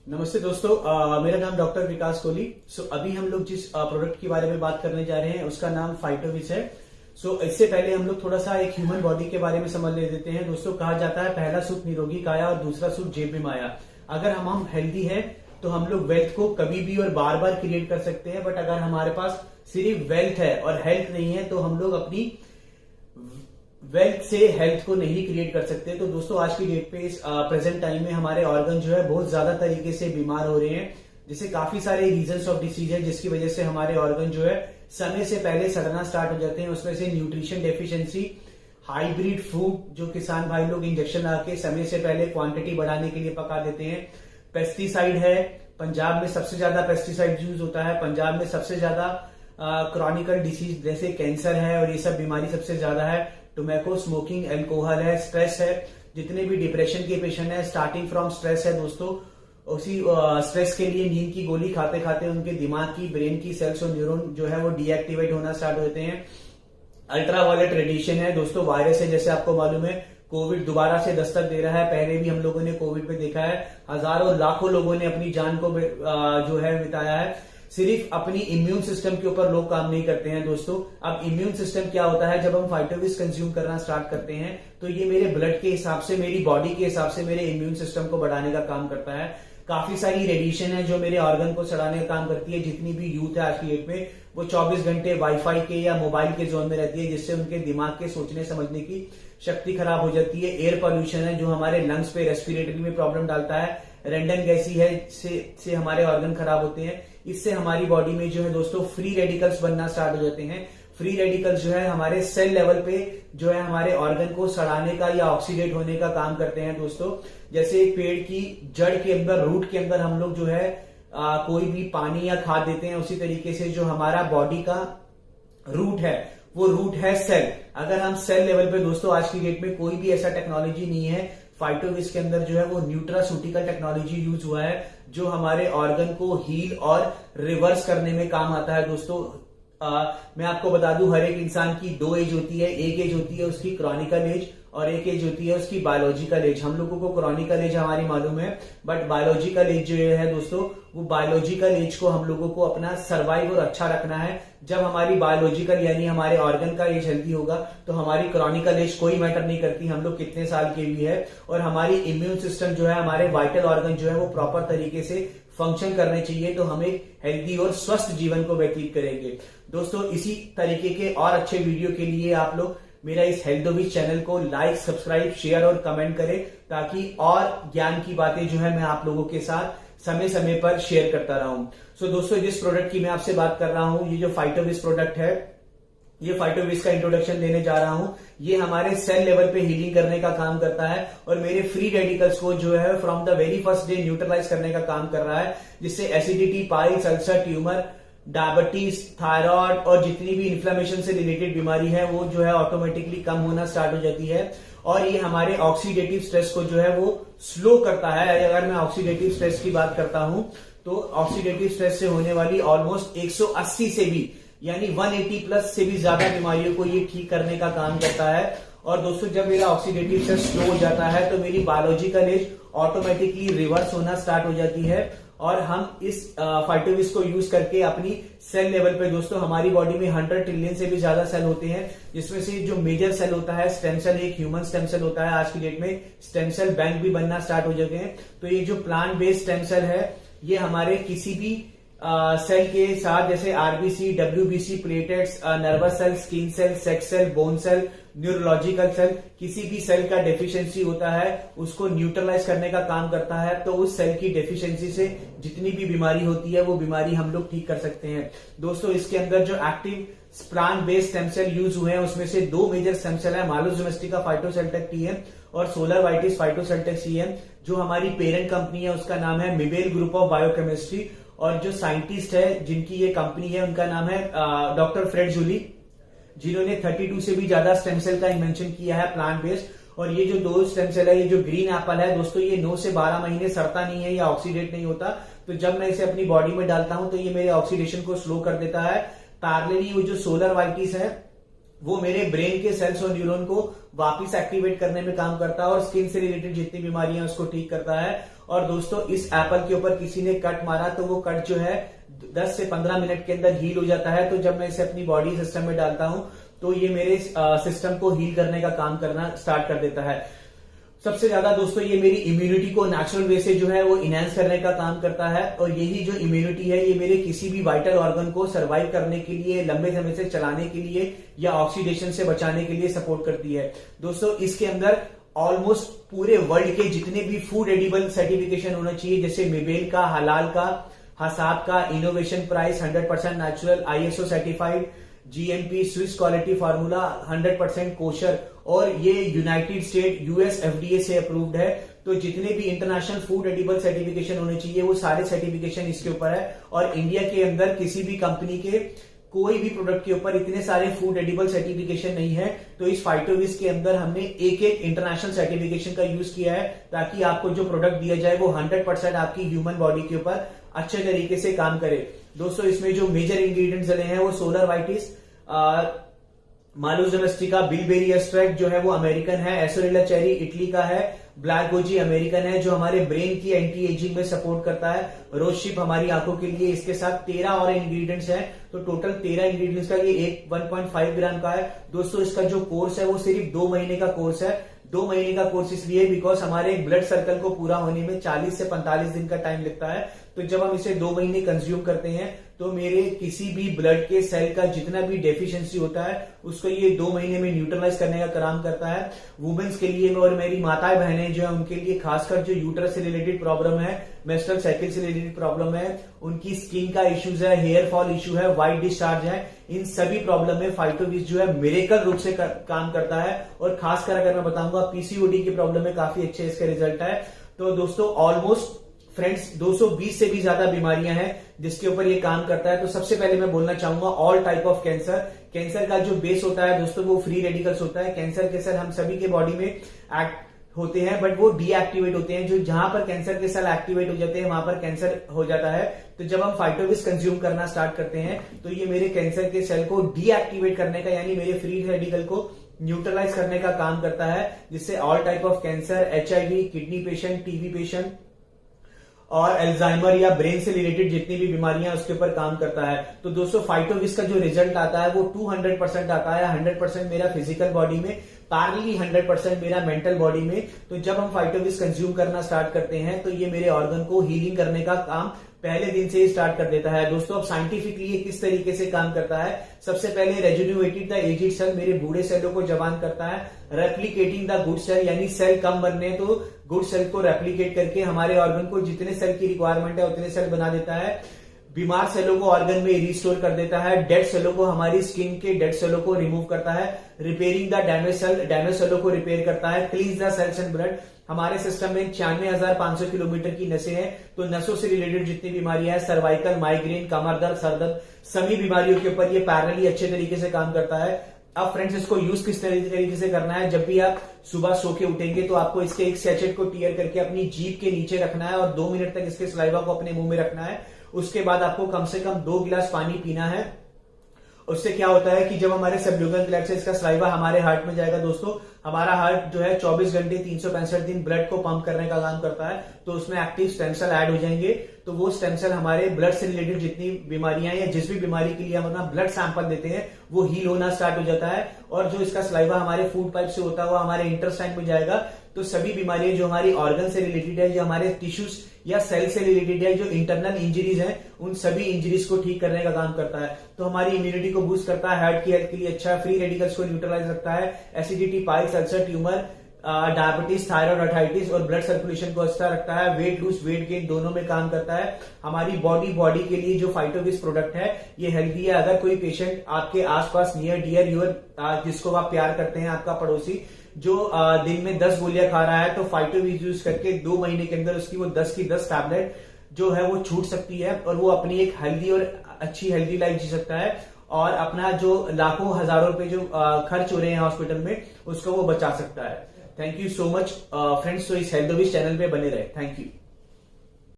नमस्ते दोस्तों, मेरा नाम डॉक्टर विकास कोहली। अभी हम लोग जिस प्रोडक्ट के बारे में बात करने जा रहे हैं उसका नाम फाइटोविस है। इससे पहले हम लोग थोड़ा सा एक ह्यूमन बॉडी के बारे में समझ ले देते हैं। दोस्तों, कहा जाता है पहला सुख निरोगी काया और दूसरा सुख जेब में माया। अगर हम हेल्दी है तो हम लोग वेल्थ को कभी भी और बार बार क्रिएट कर सकते हैं, बट अगर हमारे पास सिर्फ वेल्थ है और हेल्थ नहीं है तो हम लोग अपनी वेल्थ से हेल्थ को नहीं क्रिएट कर सकते। तो दोस्तों, आज की डेट पे इस प्रेजेंट टाइम में हमारे ऑर्गन जो है बहुत ज्यादा तरीके से बीमार हो रहे हैं। जैसे काफी सारे रीजंस ऑफ डिसीज है जिसकी वजह से हमारे ऑर्गन जो है समय से पहले सड़ना स्टार्ट हो जाते हैं। उसमें से न्यूट्रिशन डेफिशिएंसी, हाइब्रिड फूड जो किसान भाई लोग इंजेक्शन आके समय से पहले क्वांटिटी बढ़ाने के लिए पका देते हैं, पेस्टिसाइड है। पंजाब में सबसे ज्यादा पेस्टिसाइड यूज होता है। पंजाब में सबसे ज्यादा क्रॉनिकल डिसीज जैसे कैंसर है और ये सब बीमारी सबसे ज्यादा है। टोबैको, स्मोकिंग, एल्कोहल है, स्ट्रेस है। जितने भी डिप्रेशन के पेशेंट है स्टार्टिंग फ्रॉम स्ट्रेस है दोस्तों। उसी स्ट्रेस के लिए नींद की गोली खाते खाते उनके दिमाग की, ब्रेन की सेल्स और न्यूरॉन जो है वो डीएक्टिवेट होना स्टार्ट होते हैं। अल्ट्रावायलेट रेडिएशन है दोस्तों, वायरस है। जैसे आपको मालूम है कोविड दोबारा से दस्तक दे रहा है। पहले भी हम लोगों ने कोविड में देखा है हजारों लाखों लोगों ने अपनी जान को जो है बिताया है। सिर्फ अपनी इम्यून सिस्टम के ऊपर लोग काम नहीं करते हैं दोस्तों। अब इम्यून सिस्टम क्या होता है, जब हम फाइटोविस कंज्यूम करना स्टार्ट करते हैं तो ये मेरे ब्लड के हिसाब से, मेरी बॉडी के हिसाब से मेरे इम्यून सिस्टम को बढ़ाने का काम करता है। काफी सारी रेडिएशन है जो मेरे ऑर्गन को सड़ाने का काम करती है। जितनी भी यूथ है आज की डेट में वो 24 घंटे वाईफाई के या मोबाइल के जोन में रहती है, जिससे उनके दिमाग के सोचने समझने की शक्ति खराब हो जाती है। एयर पॉल्यूशन है जो हमारे लंग्स पे, रेस्पिरेटरी में प्रॉब्लम डालता है। रेंडन गैसी है से हमारे ऑर्गन खराब होते हैं। इससे हमारी बॉडी में जो है दोस्तों फ्री रेडिकल्स बनना स्टार्ट हो जाते हैं। फ्री रेडिकल्स जो है हमारे सेल लेवल पे जो है हमारे ऑर्गन को सड़ाने का या ऑक्सीडेट होने का काम करते हैं दोस्तों। जैसे एक पेड़ की जड़ के अंदर, रूट के अंदर हम लोग जो है कोई भी पानी या खाद देते हैं, उसी तरीके से जो हमारा बॉडी का रूट है वो रूट है सेल। अगर हम सेल लेवल पे दोस्तों, आज की डेट में कोई भी ऐसा टेक्नोलॉजी नहीं है। फाइटोविस के अंदर जो है वो न्यूट्रासूटिकल टेक्नोलॉजी यूज हुआ है जो हमारे ऑर्गन को हील और रिवर्स करने में काम आता है दोस्तों। मैं आपको बता दूं, हर एक इंसान की दो एज होती है। एक एज होती है उसकी क्रॉनिकल एज और एक एज होती है उसकी बायोलॉजिकल एज। हम लोगों को क्रॉनिकल एज हमारी मालूम है, बट बायोलॉजिकल एज जो है दोस्तों, वो बायोलॉजिकल एज को हम लोगों को अपना सर्वाइव और अच्छा रखना है। जब हमारी बायोलॉजिकल यानी हमारे ऑर्गन का एज हेल्दी होगा तो हमारी क्रॉनिकल एज कोई मैटर नहीं करती, हम लोग कितने साल के भी है। और हमारी इम्यून सिस्टम जो है, हमारे वाइटल ऑर्गन जो है वो प्रॉपर तरीके से फंक्शन करने चाहिए, तो हम एक हेल्दी और स्वस्थ जीवन को व्यतीत करेंगे दोस्तों। इसी तरीके के और अच्छे वीडियो के लिए आप लोग मेरा इस हेल्थोविज चैनल को लाइक, सब्सक्राइब, शेयर और कमेंट करें, ताकि और ज्ञान की बातें जो है मैं आप लोगों के साथ समय समय पर शेयर करता रहूं। दोस्तों, जिस प्रोडक्ट की मैं आपसे बात कर रहा हूं, ये जो फाइटोविस प्रोडक्ट है, ये फाइटोविस का इंट्रोडक्शन देने जा रहा हूं। ये हमारे सेल लेवल पे हीलिंग करने का काम करता है और मेरे फ्री रेडिकल्स को जो है from the very first day neutralize करने का काम कर रहा है, जिससे acidity, piles, ulcer, tumour, diabetes, thyroid और जितनी भी इन्फ्लेमेशन से रिलेटेड बीमारी है वो जो है ऑटोमेटिकली कम होना स्टार्ट हो जाती है। और ये हमारे ऑक्सीडेटिव स्ट्रेस को जो है वो स्लो करता है। अगर मैं ऑक्सीडेटिव स्ट्रेस की बात करता हूं तो ऑक्सीडेटिव स्ट्रेस से होने वाली ऑलमोस्ट 180 से भी यानी 180 प्लस से भी ज्यादा बीमारियों को ये ठीक करने का काम करता है। और दोस्तों, जब मेरा ऑक्सीडेटिव स्ट्रेस स्लो हो जाता है तो मेरी बायोलॉजिकल एज ऑटोमेटिकली रिवर्स होना स्टार्ट हो जाती है। और हम इस फाइटोविस को यूज करके अपनी सेल लेवल पे दोस्तों, हमारी बॉडी में 100 ट्रिलियन से भी ज्यादा सेल होते हैं, जिसमें से जो मेजर सेल होता है स्टेम सेल, एक ह्यूमन स्टेम सेल होता है। आज की डेट में स्टेम सेल बैंक भी बनना स्टार्ट हो जाते हैं। तो ये जो प्लांट बेस्ड स्टेम सेल है ये हमारे किसी भी सेल के साथ, जैसे RBC, WBC, platelets, nervous cell, skin cell, sex cell, bone cell, neurological cell, किसी भी सेल का डेफिशिएंसी होता है उसको न्यूट्रलाइज करने का काम करता है। तो उस सेल की डेफिशिएंसी से जितनी भी बीमारी होती है वो बीमारी हम लोग ठीक कर सकते हैं दोस्तों। इसके अंदर जो active plant based stem cell use हुए हैं उसमें से दो मेजर स्टेम सेल है, मालुस डोमेस्टिका फाइटोसेल्टेक टीएम और सोलर वाइटिस फाइटोसेल्टेक सीएम। जो हमारी पेरेंट कंपनी है उसका नाम है मिबेल ग्रुप ऑफ बायोकेमिस्ट्री, और जो साइंटिस्ट है जिनकी ये कंपनी है उनका नाम है डॉक्टर फ्रेड जूली, जिन्होंने 32 से भी ज्यादा स्टेम सेल का इन्वेंशन किया है प्लांट बेस्ड। और ये जो दो स्टेम सेल है, ये जो ग्रीन एप्पल है दोस्तों, ये 9 से 12 महीने सड़ता नहीं है या ऑक्सीडेट नहीं होता। तो जब मैं इसे अपनी बॉडी में डालता हूं तो ये मेरे ऑक्सीडेशन को स्लो कर देता है। पैरेलली वो जो सोलर वाइटिस है वो मेरे ब्रेन के सेल्स और न्यूरॉन को वापस एक्टिवेट करने में काम करता है और स्किन से रिलेटेड जितनी बीमारियां उसको ठीक करता है। और दोस्तों इस एप्पल के ऊपर किसी ने कट मारा तो वो कट जो है 10 से 15 मिनट के अंदर हील हो जाता है। तो जब मैं इसे अपनी बॉडी सिस्टम में डालता हूं तो ये मेरे सिस्टम को हील करने का काम करना स्टार्ट कर देता है। सबसे ज्यादा दोस्तों ये मेरी इम्यूनिटी को नेचुरल वे से जो है वो इनहेंस करने का काम करता है, और यही जो इम्यूनिटी है ये मेरे किसी भी वाइटल ऑर्गन को सर्वाइव करने के लिए, लंबे समय से चलाने के लिए या ऑक्सीडेशन से बचाने के लिए सपोर्ट करती है। दोस्तों इसके अंदर ऑलमोस्ट पूरे वर्ल्ड के जितने भी फूड एडिबल सर्टिफिकेशन होना चाहिए, जैसे मिबेल का, हलाल का, हसाब का, innovation price, 100% natural, ISO certified, GMP Swiss quality formula, 100% kosher, और ये यूनाइटेड स्टेट US FDA से अप्रूव्ड है। तो जितने भी इंटरनेशनल फूड एडिबल सर्टिफिकेशन होने चाहिए वो सारे सर्टिफिकेशन इसके ऊपर है। और इंडिया के अंदर किसी भी कंपनी के कोई भी प्रोडक्ट के ऊपर इतने सारे फूड एडिबल सर्टिफिकेशन नहीं है। तो इस फाइटोविस के अंदर हमने एक एक इंटरनेशनल सर्टिफिकेशन का यूज किया है ताकि आपको जो प्रोडक्ट दिया जाए वो 100% आपकी ह्यूमन बॉडी के ऊपर अच्छे तरीके से काम करे। दोस्तों इसमें जो मेजर इंग्रेडिएंट्स डले हैं वो solar vitis, Malus domestica, bilberry extract जो है वो अमेरिकन है, एसोरेला चेरी इटली का है, ब्लैक गोजी अमेरिकन है जो हमारे ब्रेन की एंटी एजिंग में सपोर्ट करता है, रोजशिप हमारी आंखों के लिए, इसके साथ 13 और इंग्रेडिएंट्स हैं। तो टोटल 13 इंग्रेडिएंट्स का ये 1.5 ग्राम का है। दोस्तों इसका जो कोर्स है वो सिर्फ 2 महीने का कोर्स है। 2 महीने का कोर्स इसलिए बिकॉज हमारे ब्लड सर्कल को पूरा होने में 40 से 45 दिन का टाइम लगता है। तो जब हम इसे 2 महीने कंज्यूम करते हैं तो मेरे किसी भी ब्लड के सेल का जितना भी डेफिशिएंसी होता है उसको ये 2 महीने में न्यूट्रलाइज करने का काम करता है। वुमेन्स के लिए और मेरी माताएं बहनें जो है उनके लिए खासकर जो यूट्रस से रिलेटेड प्रॉब्लम है, मेंस्ट्रुअल साइकिल से रिलेटेड प्रॉब्लम है, उनकी स्किन का इश्यूज है, हेयर फॉल इश्यू है, व्हाइट डिस्चार्ज है, इन सभी प्रॉब्लम में फाइटोविस जो है मिरेकल रूप से काम करता है। और खासकर अगर मैं बताऊंगा पीसीओडी की प्रॉब्लम में काफी अच्छे इसके रिजल्ट है। तो दोस्तों ऑलमोस्ट फ्रेंड्स 220 से भी ज्यादा बीमारियां हैं जिसके ऊपर ये काम करता है। तो सबसे पहले मैं बोलना चाहूंगा all type of cancer. Cancer का जो बेस होता है दोस्तों वो फ्री रेडिकल्स होता है। कैंसर के सेल हम सभी के बॉडी में एक्ट होते हैं बट वो डीएक्टिवेट होते हैं। जो जहां पर कैंसर के सेल एक्टिवेट हो जाते हैं वहां पर कैंसर हो जाता है। तो जब हम फाइटोविस कंज्यूम करना स्टार्ट करते हैं तो ये मेरे कैंसर के सेल को डीएक्टिवेट करने का यानी मेरे फ्री रेडिकल को न्यूट्रलाइज करने का काम करता है, जिससे all type of cancer, HIV, kidney patient, TB patient और अल्जाइमर या ब्रेन से रिलेटेड जितनी भी बीमारियां उसके ऊपर काम करता है। तो दोस्तों फाइटोविस का जो रिजल्ट आता है वो 200% आता है। 100% मेरा फिजिकल बॉडी में, पैरेलली 100% मेरा मेंटल बॉडी में। तो जब हम फाइटोविस कंज्यूम करना स्टार्ट करते हैं तो ये मेरे ऑर्गन को हीलिंग करने का काम पहले दिन से ही स्टार्ट कर देता है। दोस्तों अब साइंटिफिकली ये किस तरीके से काम करता है, सबसे पहले रेजुन्यूएटेड द एजिड सेल मेरे बूढ़े सेलों को जवान करता है, रेप्लिकेटिंग द गुड सेल यानी सेल कम बनने तो गुड सेल को रेप्लिकेट करके हमारे ऑर्गन को जितने सेल की रिक्वायरमेंट है उतने सेल बना देता है, बीमार सेलों को ऑर्गन में रिस्टोर कर देता है, डेड सेलों को, हमारी स्किन के डेड सेलों को रिमूव करता है, रिपेयरिंग द डैमेज सेलों को रिपेयर करता है, cleanse the cells and blood. हमारे सिस्टम में 96,500 किलोमीटर की नसें हैं। तो नसों से रिलेटेड जितनी बीमारियां हैं, सर्वाइकल, माइग्रेन, कमर दर्द, सर दर्द, सभी बीमारियों के ऊपर ये पैरेलली अच्छे तरीके से काम करता है। अब फ्रेंड्स इसको यूज किस तरीके से करना है, जब भी आप सुबह सो के उठेंगे तो आपको इसके एक सैचेट को टीयर करके अपनी जीभ के नीचे रखना है और 2 मिनट तक इसके सलाइवा को अपने मुंह में रखना है। उसके बाद आपको कम से कम 2 गिलास पानी पीना है। उससे क्या होता है कि जब हमारे सबल्यूगल ग्लैंड से इसका सलाइवा हमारे हार्ट में जाएगा दोस्तों, हमारा हार्ट जो है 24 घंटे 365 दिन ब्लड को पंप करने का काम करता है। तो उसमें एक्टिव स्टेम सेल ऐड हो जाएंगे। तो वो स्टेम सेल हमारे ब्लड से रिलेटेड जितनी बीमारियां हैं या जिस भी बीमारी के लिए हम अपना ब्लड सैंपल देते हैं वो हील होना स्टार्ट हो जाता है। और जो इसका सलाइवा हमारे फूड पाइप से होता है वो हमारे इंटेस्टाइन में जाएगा। तो सभी बीमारियां जो हमारी ऑर्गन से रिलेटेड है, जो हमारे टिश्यूज या सेल से रिलेटेड है, जो इंटरनल इंजरीज हैं, उन सभी इंजरीज को ठीक करने का काम करता है। तो हमारी इम्यूनिटी को बूस्ट करता है, हार्ट की हेल्थ के लिए अच्छा है, फ्री रेडिकल्स को न्यूट्रलाइज रखता है, acidity, piles, ulcer, tumour, diabetes, thyroid, arthritis और ब्लड सर्कुलेशन को अच्छा रखता है, वेट लूज, वेट गेन दोनों में काम करता है। हमारी बॉडी के लिए जो फाइटोविस प्रोडक्ट है ये हेल्दी है। अगर कोई पेशेंट आपके आसपास नियर डियर यूर जिसको आप प्यार करते हैं, आपका पड़ोसी जो दिन में 10 गोलियां खा रहा है, तो फाइटोविस यूज करके 2 महीने के अंदर उसकी वो 10 की 10 टैबलेट जो है वो छूट सकती है और वो अपनी एक हेल्दी और अच्छी हेल्दी लाइफ जी सकता है और अपना जो लाखों हजारों रुपए जो खर्च हो रहे हैं हॉस्पिटल में उसको वो बचा सकता है। Thank you so much friends. तो इस हेल्थोविस चैनल पे बने रहे। Thank you.